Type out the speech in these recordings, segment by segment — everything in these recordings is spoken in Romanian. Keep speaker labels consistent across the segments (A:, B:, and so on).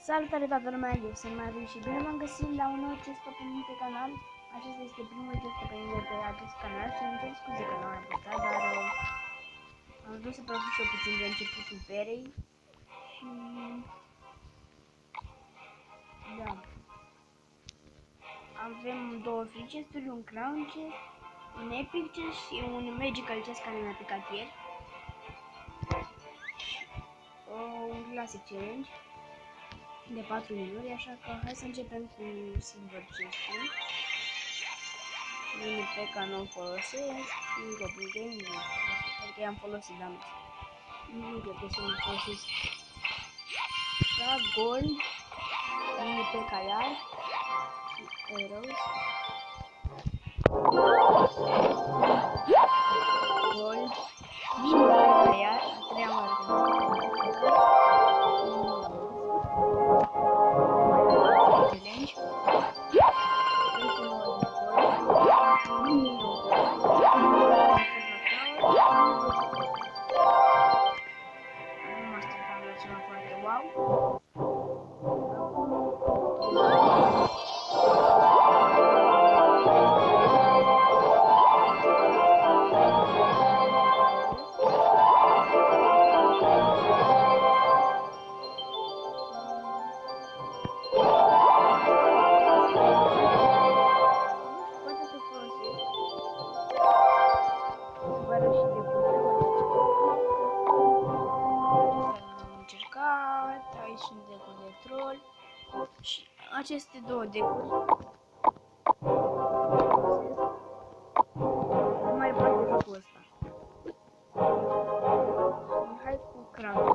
A: Salutare toată lumea, eu sunt Mariu și bine m-am găsit la un nou test opening pe canal. Acesta este primul test opening de pe acest canal și îmi cer scuze că nu am mai postat, dar am vrut să profit și eu puțin de începutul verei și da. Avem două free chest-uri, un crown chest, un epic chest și un magical chest care mi-a picat ieri. Un classic challenge de 4 minuri, așa că hai să începem cu silver chest-ul. Mini pe nu o folosesc și Goblin Game nu. Adică i-am folosit, dar nu cred că să-mi folosesc. Așa, gold, mini pe iar și arrows. Gold, mini pe iar, a treia oară că challenge. Sunt decuri de troll și aceste două decuri nu mai poate jocul ăsta. Hai cu crown.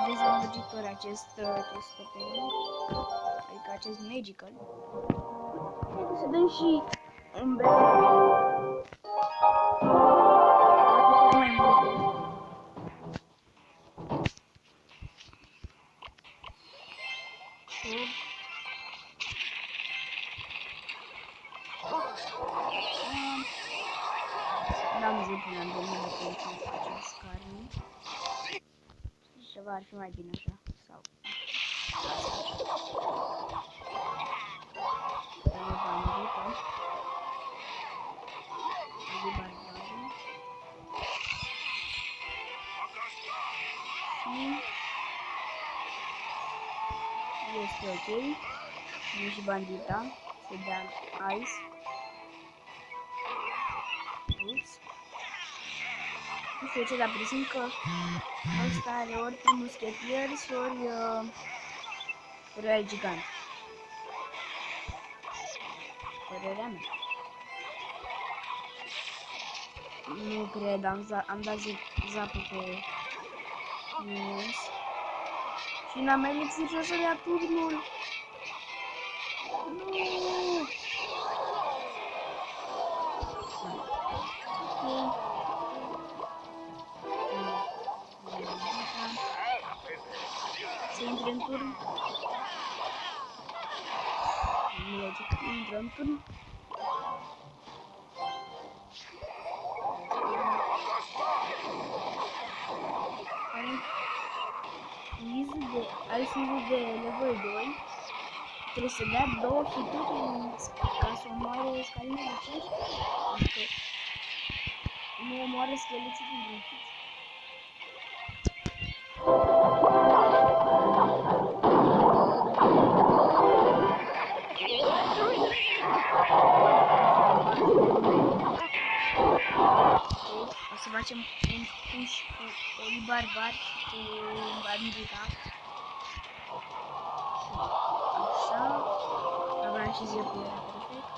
A: Dezamăgitor acest test opening, adică acest magical. Trebuie să dăm și umbre. Mai multe. N-am zi până în 2025 acest carne. Ceva ar fi mai bine așa, sau este ok. Nu și bandita, se dea ice. Ups. Nu știu ce, dar prezint că ăsta are ori 3 muschetieri, ori royal gigant. Părerea mea. Nu cred, am dat zapul pe minions. Și n-am mai lipsit și o să dea turnul. Nu! Să intre în turn. Intră în turn. Alizul de level 2 trebuie să dea 2 hituri ca să omoare Scalina de 5. Adică nu omoară scheleții din hit. O să facem un push cu Oli Barbar și cu bandita. Așa. Aveam și zepul, era perfect.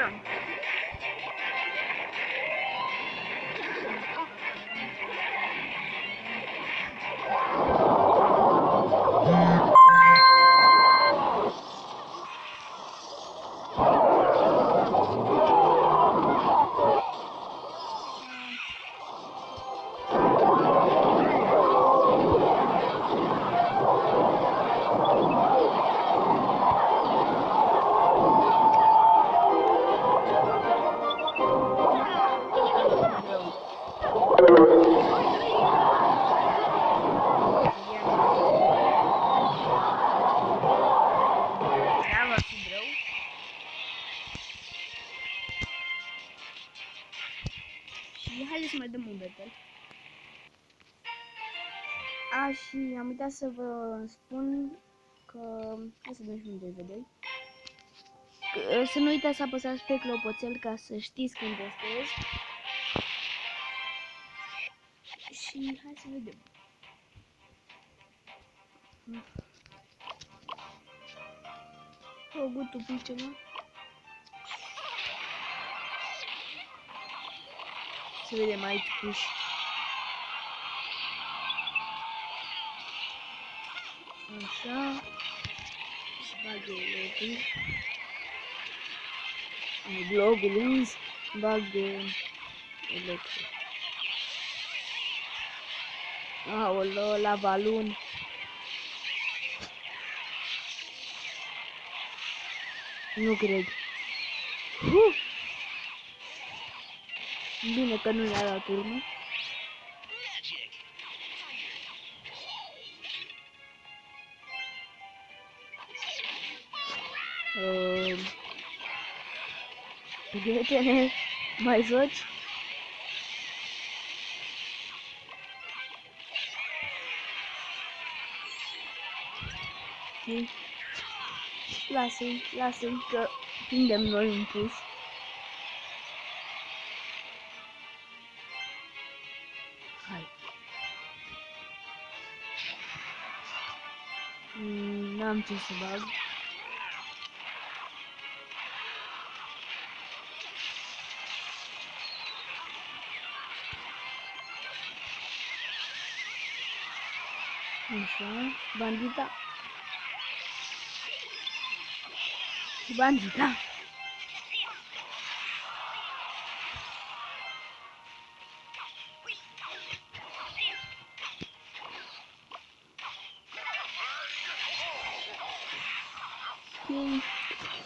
A: Și haideți să mai dăm un battle. Și am uitat să vă spun că... Hai să dăm și un DVD. Să nu uitați să apăsați pe clopoțel ca să știți când postez. Și hai să vedem. O gutul pe ceva. Să vedem aici puși. Așa. Și bag globul. Globul însă bag electric. Aoleo, la balon. Nu cred. Bine că nu i-a dat urmă. Prietene, mai joci? Lasă-i că prindem noi un push. Hai. N-am ce să bag. Așa, bandita. Bandita.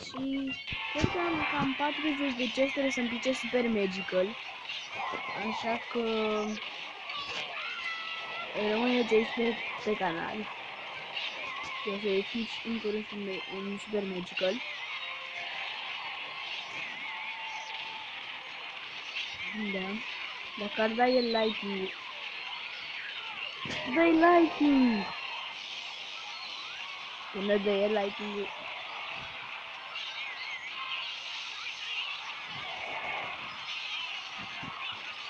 A: Și cred că am cam 40 de chesturi să-mi pice Super Magical. Așa că rămâneți aici pe canal. Și o să ieșiți în curând un Super Magical. Da. Dacă ar da el lightning. Dă-i lightning! Până dă el lightning.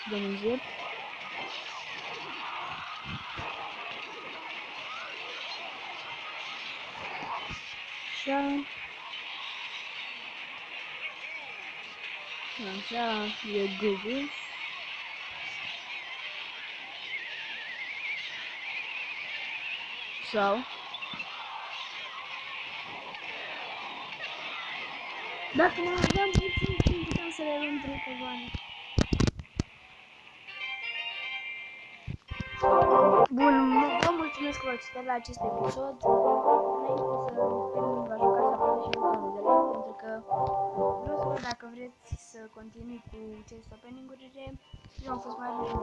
A: Dăm un zep. Așa, e Google. Sau dacă mai aveam puțin timp, puteam să le luăm 3 pe bani. Bun, vă mulțumesc că v-ați citit la acest episod. Înainte să termin, vă jucați să apăsați și butonul de like, pentru că vreau să văd dacă vreți să continui cu chest opening-urile. Eu am fost mai bine,